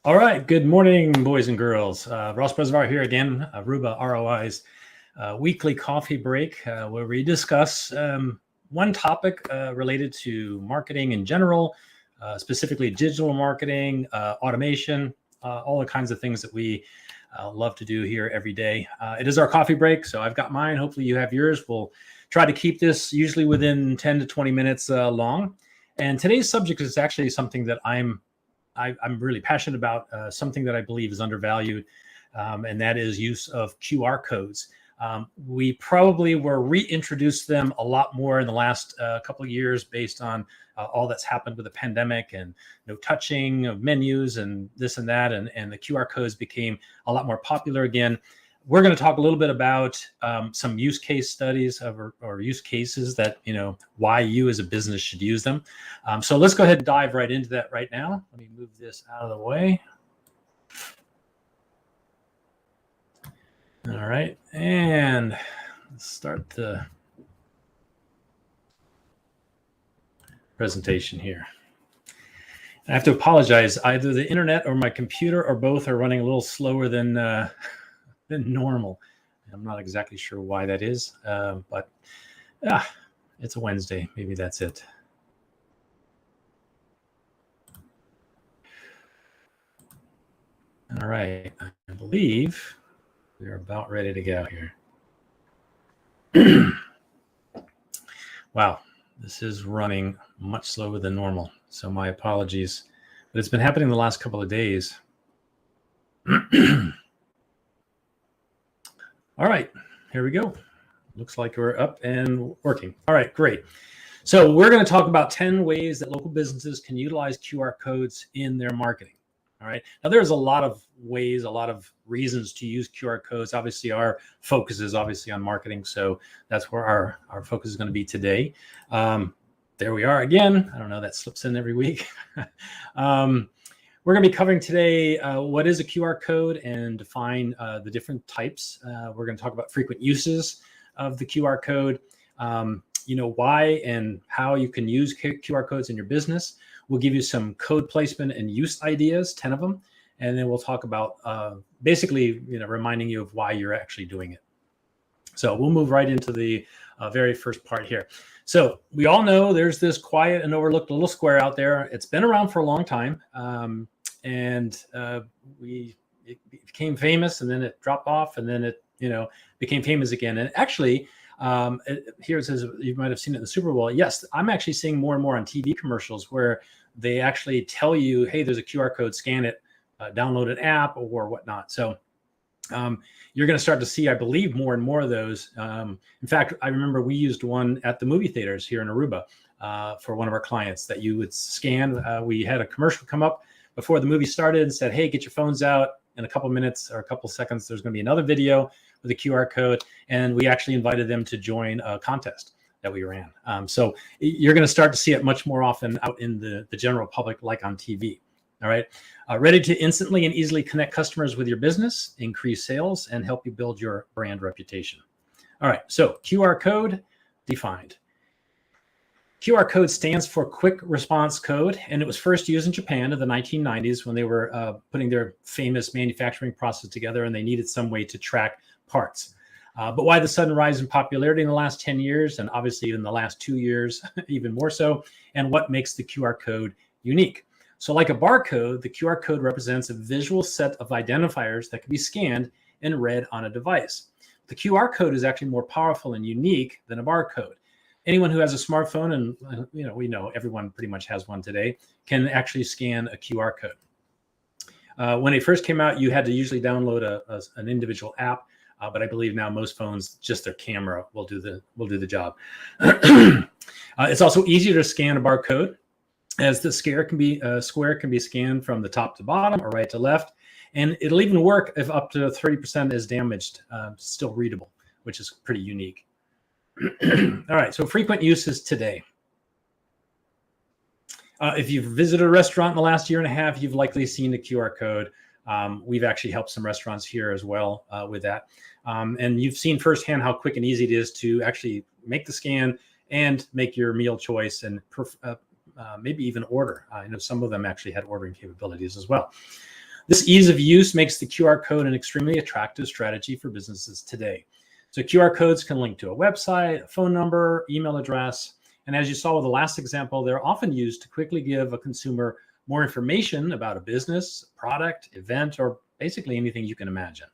All right. Good morning, boys and girls. Ross Brezovar here again, Aruba ROI's weekly coffee break, where we discuss one topic related to marketing in general, specifically digital marketing, automation, all the kinds of things that we love to do here every day. It is our coffee break, so I've got mine. Hopefully you have yours. We'll try to keep this usually within 10 to 20 minutes long. And today's subject is actually something that I'm really passionate about, something that I believe is undervalued, and that is use of QR codes. We probably will reintroduce them a lot more in the last couple of years based on all that's happened with the pandemic and no touching of menus and this and that, and the QR codes became a lot more popular again. We're going to talk a little bit about some use case studies or use cases that, why you as a business should use them. So let's go ahead and dive right into that right now. Let me move this out of the way. All right. And let's start the presentation here. I have to apologize. Either the internet or my computer or both are running a little slower than normal. I'm not exactly sure why that is, but it's a Wednesday. Maybe that's it. All right. I believe we're about ready to go here. Wow. This is running much slower than normal. So my apologies, but it's been happening the last couple of days. All right, here we go. Looks like we're up and working. All right, great. So we're going to talk about 10 ways that local businesses can utilize QR codes in their marketing. All right. Now, there's a lot of ways, a lot of reasons to use QR codes. Obviously, our focus is obviously on marketing. So that's where our focus is going to be today. There we are again. I don't know, that slips in every week. We're going to be covering today what is a QR code and define the different types. We're going to talk about frequent uses of the QR code, why and how you can use QR codes in your business. We'll give you some code placement and use ideas, 10 of them, and then we'll talk about basically, reminding you of why you're actually doing it. So we'll move right into the very first part here. So we all know there's this quiet and overlooked little square out there. It's been around for a long time. And it became famous, and then it dropped off, and then it became famous again. And actually, here it says you might have seen it in the Super Bowl. Yes, I'm actually seeing more and more on TV commercials where they actually tell you, hey, there's a QR code, scan it, download an app or whatnot. So you're going to start to see, I believe, more and more of those. In fact, I remember we used one at the movie theaters here in Aruba for one of our clients that you would scan. We had a commercial come up before the movie started and said, hey, get your phones out. In a couple minutes or a couple seconds, there's going to be another video with a QR code. And we actually invited them to join a contest that we ran. So you're going to start to see it much more often out in the general public, like on TV. All right. Ready to instantly and easily connect customers with your business, increase sales, and help you build your brand reputation. All right. So QR code defined. QR code stands for Quick Response Code, and it was first used in Japan in the 1990s when they were putting their famous manufacturing process together, and they needed some way to track parts. But why the sudden rise in popularity in the last 10 years, and obviously in the last 2 years, even more so, and what makes the QR code unique? So like a barcode, the QR code represents a visual set of identifiers that can be scanned and read on a device. The QR code is actually more powerful and unique than a barcode. Anyone who has a smartphone, and we know everyone pretty much has one today, can actually scan a QR code. When it first came out, you had to usually download an individual app, but I believe now most phones, just their camera will do the job. It's also easier to scan a barcode, as the square can be scanned from the top to bottom or right to left, and it'll even work if up to 30% is damaged, still readable, which is pretty unique. All right, so frequent uses today. If you've visited a restaurant in the last year and a half, you've likely seen the QR code. We've actually helped some restaurants here as well with that. And you've seen firsthand how quick and easy it is to actually make the scan and make your meal choice and maybe even order. I know some of them actually had ordering capabilities as well. This ease of use makes the QR code an extremely attractive strategy for businesses today. So QR codes can link to a website, a phone number, email address. And as you saw with the last example, they're often used to quickly give a consumer more information about a business, product, event, or basically anything you can imagine.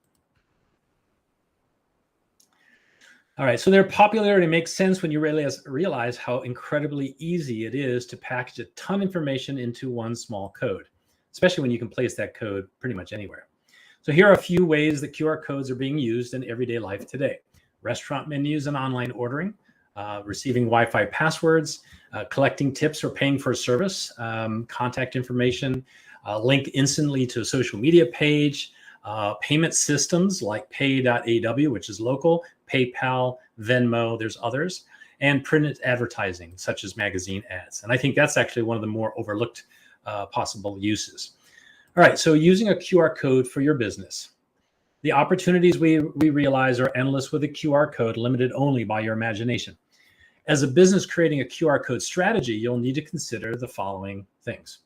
All right, so their popularity makes sense when you realize how incredibly easy it is to package a ton of information into one small code, especially when you can place that code pretty much anywhere. So here are a few ways that QR codes are being used in everyday life today. Restaurant menus and online ordering, receiving Wi-Fi passwords, collecting tips or paying for a service, contact information, link instantly to a social media page, payment systems like pay.aw, which is local, PayPal, Venmo, there's others, and printed advertising such as magazine ads. And I think that's actually one of the more overlooked possible uses. All right, so using a QR code for your business. The opportunities we realize are endless with a QR code, limited only by your imagination. As a business creating a QR code strategy, you'll need to consider the following things.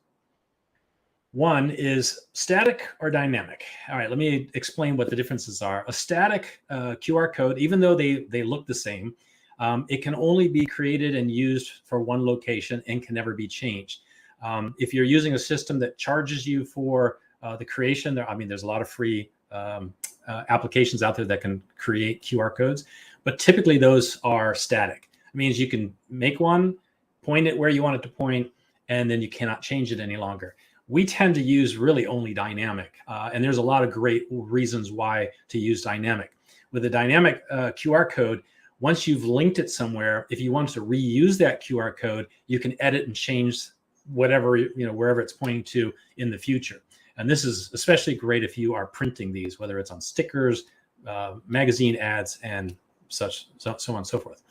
One is static or dynamic. All right, let me explain what the differences are. A static QR code, even though they look the same, it can only be created and used for one location and can never be changed. If you're using a system that charges you for the creation, there's a lot of free applications out there that can create QR codes, but typically those are static. It means you can make one, point it where you want it to point, and then you cannot change it any longer. We tend to use really only dynamic, and there's a lot of great reasons why to use dynamic. With a dynamic QR code, once you've linked it somewhere, if you want to reuse that QR code, you can edit and change whatever, wherever it's pointing to in the future. And this is especially great if you are printing these, whether it's on stickers, magazine ads, and so on and so forth.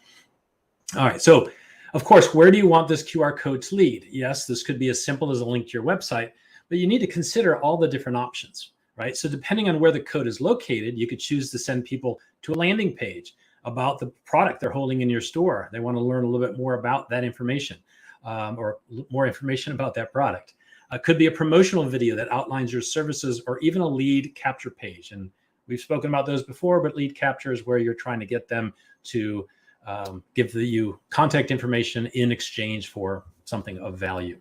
All right, so of course, where do you want this QR code to lead? Yes, this could be as simple as a link to your website, but you need to consider all the different options, right? So depending on where the code is located, you could choose to send people to a landing page about the product they're holding in your store. They want to learn a little bit more about that information, or more information about that product. Could be a promotional video that outlines your services, or even a lead capture page. And we've spoken about those before, but lead capture is where you're trying to get them to give you contact information in exchange for something of value.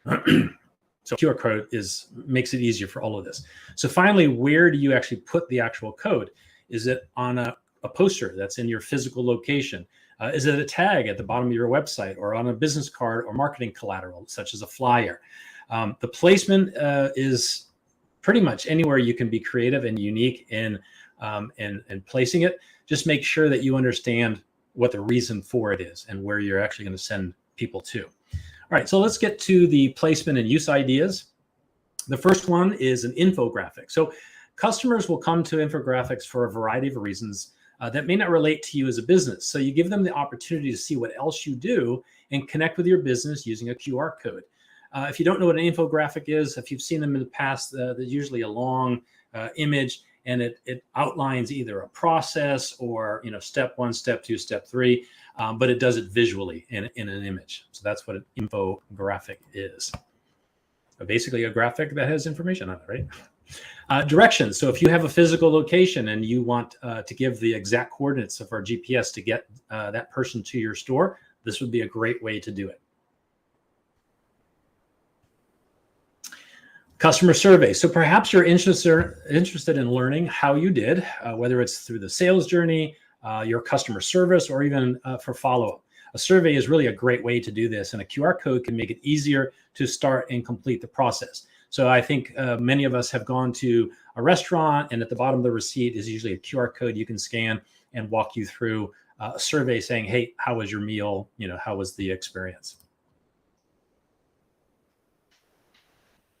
So QR code makes it easier for all of this. So finally, where do you actually put the actual code? Is it on a poster that's in your physical location? Is it a tag at the bottom of your website, or on a business card or marketing collateral, such as a flyer? The placement is pretty much anywhere you can be creative and unique in placing it. Just make sure that you understand what the reason for it is and where you're actually going to send people to. All right, so let's get to the placement and use ideas. The first one is an infographic. So customers will come to infographics for a variety of reasons that may not relate to you as a business. So you give them the opportunity to see what else you do and connect with your business using a QR code. If you don't know what an infographic is, if you've seen them in the past, there's usually a long image, and it outlines either a process or step 1, step 2, step 3, but it does it visually in an image. So that's what an infographic is. Basically a graphic that has information on it, right? Directions. So if you have a physical location and you want to give the exact coordinates of our GPS to get that person to your store, this would be a great way to do it. Customer survey. So perhaps you're interested in learning how you did, whether it's through the sales journey, your customer service, or even for follow-up. A survey is really a great way to do this, and a QR code can make it easier to start and complete the process. So I think many of us have gone to a restaurant, and at the bottom of the receipt is usually a QR code you can scan and walk you through a survey saying, hey, how was your meal? How was the experience?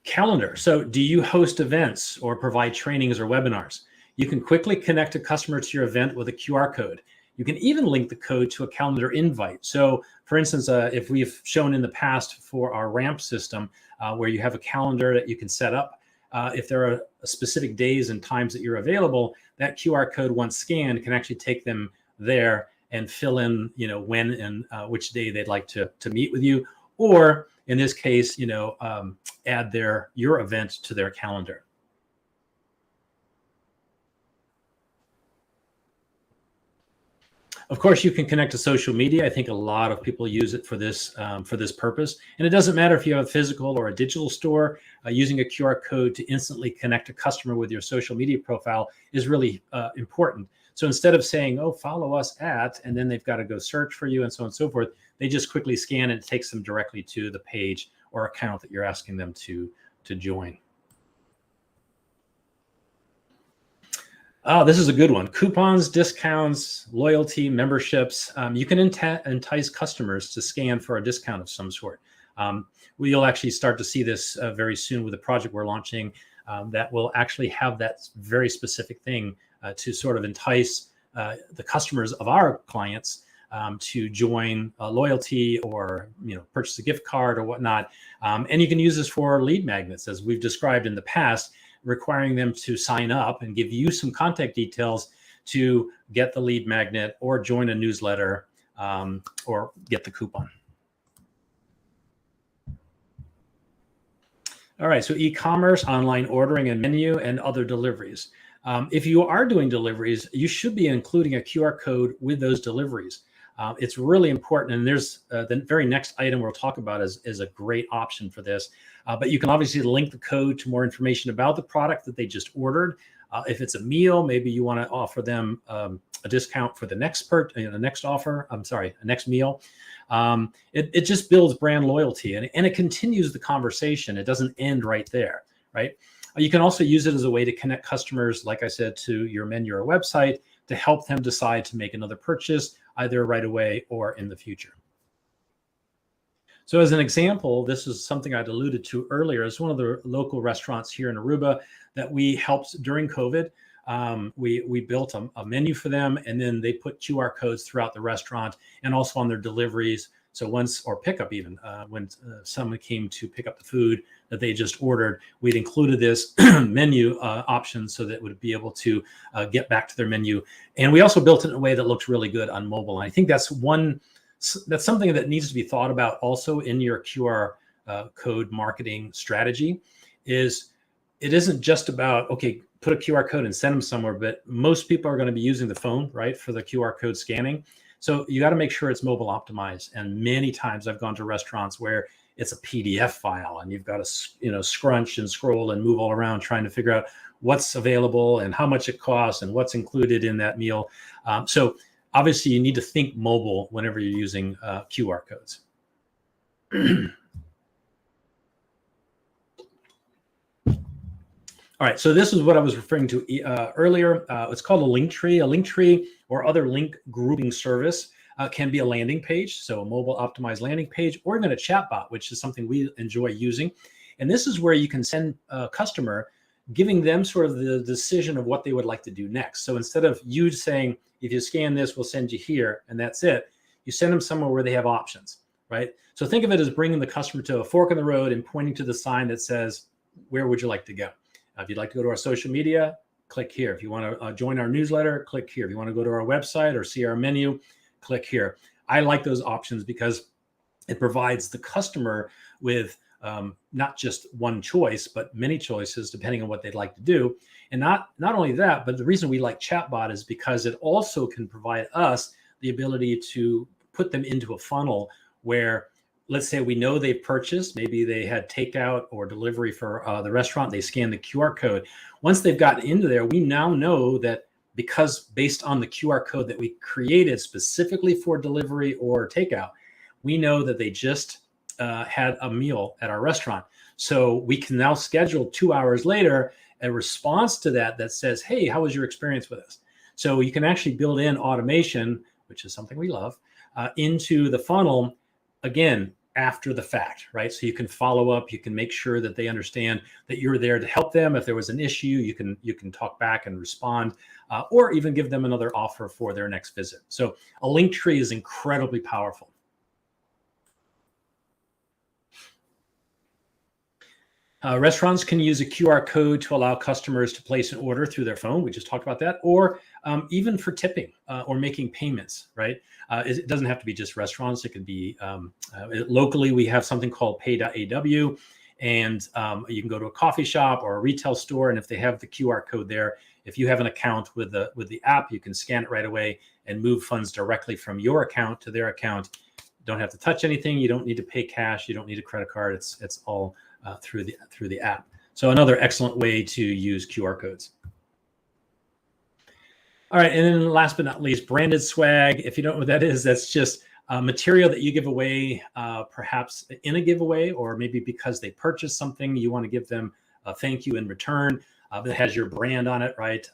Calendar. So do you host events or provide trainings or webinars? You can quickly connect a customer to your event with a QR code. You can even link the code to a calendar invite. So for instance, if we've shown in the past for our ramp system, where you have a calendar that you can set up, if there are specific days and times that you're available, that QR code, once scanned, can actually take them there and fill in, when and which day they'd like to meet with you. or in this case, add your event to their calendar. Of course, you can connect to social media. I think a lot of people use it for this purpose. And it doesn't matter if you have a physical or a digital store. Using a QR code to instantly connect a customer with your social media profile is really important. So instead of saying, "Oh, follow us at," and then they've got to go search for you and so on and so forth, they just quickly scan and it takes them directly to the page or account that you're asking them to join. Oh, this is a good one. Coupons, discounts, loyalty, memberships. You can entice customers to scan for a discount of some sort. We'll actually start to see this very soon with a project we're launching that will actually have that very specific thing to sort of entice the customers of our clients to join loyalty or purchase a gift card or whatnot. And you can use this for lead magnets, as we've described in the past, requiring them to sign up and give you some contact details to get the lead magnet or join a newsletter or get the coupon. All right, so e-commerce, online ordering and menu, and other deliveries. If you are doing deliveries, you should be including a QR code with those deliveries. It's really important, and there's the very next item we'll talk about is a great option for this. But you can obviously link the code to more information about the product that they just ordered. If it's a meal, maybe you want to offer them a discount for the next next offer. Next meal. It just builds brand loyalty, and it continues the conversation. It doesn't end right there, right? You can also use it as a way to connect customers, like I said, to your menu or website to help them decide to make another purchase either right away or in the future. So as an example, this is something I'd alluded to earlier. It's one of the local restaurants here in Aruba that we helped during COVID. We built a menu for them, and then they put QR codes throughout the restaurant and also on their deliveries. So or pickup even, when someone came to pick up the food that they just ordered, we'd included this menu option so that it would be able to get back to their menu. And we also built it in a way that looks really good on mobile. And I think that's something that needs to be thought about also in your QR code marketing strategy. It isn't just about, okay, put a QR code and send them somewhere, but most people are going to be using the phone, right, for the QR code scanning. So you got to make sure it's mobile optimized. And many times I've gone to restaurants where it's a PDF file and you've got to, scrunch and scroll and move all around trying to figure out what's available and how much it costs and what's included in that meal. So obviously you need to think mobile whenever you're using QR codes. All right, so this is what I was referring to earlier. It's called a link tree. A link tree or other link grouping service can be a landing page, so a mobile optimized landing page, or even a chatbot, which is something we enjoy using. And this is where you can send a customer, giving them sort of the decision of what they would like to do next. So instead of you saying, if you scan this, we'll send you here, and that's it, you send them somewhere where they have options, right? So think of it as bringing the customer to a fork in the road and pointing to the sign that says, where would you like to go? If you'd like to go to our social media, click here. If you want to join our newsletter, click here. If you want to go to our website or see our menu, click here. I like those options because it provides the customer with not just one choice, but many choices depending on what they'd like to do. And not only that, but the reason we like chatbot is because it also can provide us the ability to put them into a funnel where, let's say we know they've purchased, maybe they had takeout or delivery for the restaurant, they scan the QR code. Once they've gotten into there, we now know that because based on the QR code that we created specifically for delivery or takeout, we know that they just had a meal at our restaurant. So we can now schedule 2 hours later a response to that says, hey, how was your experience with us? So you can actually build in automation, which is something we love, into the funnel, again, after the fact, right? So you can follow up, you can make sure that they understand that you're there to help them. If there was an issue, you can talk back and respond, or even give them another offer for their next visit. So a link tree is incredibly powerful. Restaurants can use a QR code to allow customers to place an order through their phone. We just talked about that, or even for tipping or making payments, right? It doesn't have to be just restaurants. It could be locally. We have something called pay.aw, and you can go to a coffee shop or a retail store, and if they have the QR code there, if you have an account with the app, you can scan it right away and move funds directly from your account to their account. Don't have to touch anything. You don't need to pay cash. You don't need a credit card. It's all through the app. So another excellent way to use QR codes. All right, and then last but not least, branded swag. If you don't know what that is, that's just material that you give away, perhaps in a giveaway, or maybe because they purchased something, you want to give them a thank you in return. That has your brand on it, right?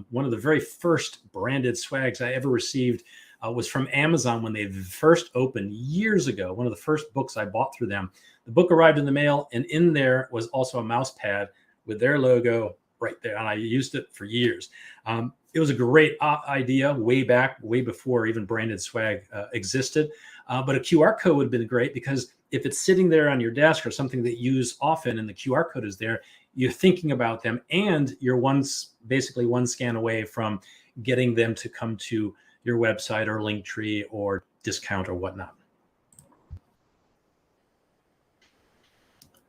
One of the very first branded swags I ever received was from Amazon when they first opened years ago. One of the first books I bought through them. The book arrived in the mail, and in there was also a mouse pad with their logo right there, and I used it for years. It was a great idea way back, way before even branded swag existed. But a QR code would have been great, because if it's sitting there on your desk or something that you use often and the QR code is there, you're thinking about them, and you're basically one scan away from getting them to come to your website or Linktree or discount or whatnot.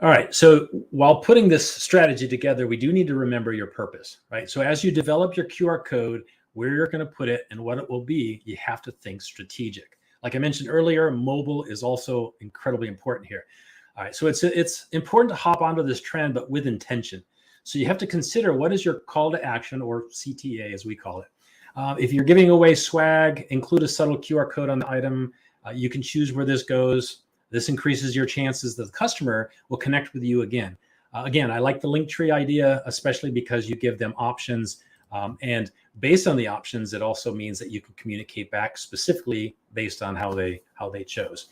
All right, so while putting this strategy together, we do need to remember your purpose, right? So as you develop your QR code, where you're going to put it and what it will be, you have to think strategic. Like I mentioned earlier, mobile is also incredibly important here. All right, so it's important to hop onto this trend, but with intention. So you have to consider, what is your call to action, or CTA as we call it. If you're giving away swag, include a subtle QR code on the item. You can choose where this goes. This increases your chances that the customer will connect with you again. Again, I like the Linktree idea, especially because you give them options. And based on the options, it also means that you can communicate back specifically based on how they chose.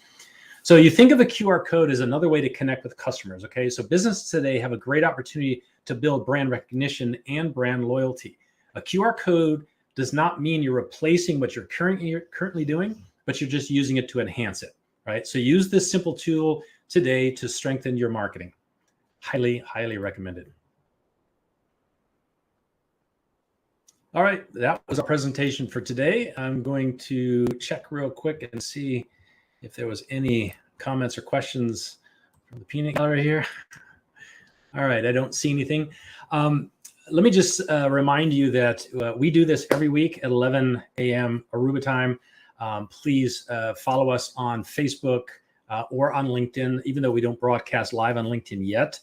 So you think of a QR code as another way to connect with customers, okay? So businesses today have a great opportunity to build brand recognition and brand loyalty. A QR code does not mean you're replacing what you're currently doing, but you're just using it to enhance it, right? So use this simple tool today to strengthen your marketing. Highly, highly recommended. All right, that was our presentation for today. I'm going to check real quick and see if there was any comments or questions from the peanut gallery here. All right, I don't see anything. Let me just remind you that we do this every week at 11 a.m. Aruba time. Please follow us on Facebook or on LinkedIn. Even though we don't broadcast live on LinkedIn yet,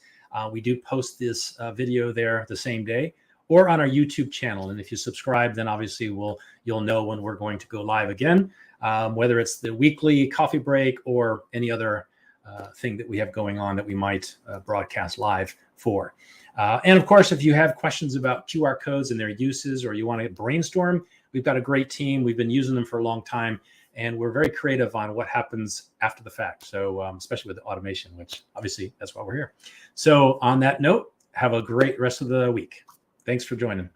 we do post this video there the same day, or on our YouTube channel. And if you subscribe, then obviously you'll know when we're going to go live again, whether it's the weekly coffee break or any other thing that we have going on that we might broadcast live for. And of course, if you have questions about QR codes and their uses, or you want to brainstorm, we've got a great team. We've been using them for a long time, and we're very creative on what happens after the fact. So especially with the automation, which obviously that's why we're here. So on that note, have a great rest of the week. Thanks for joining.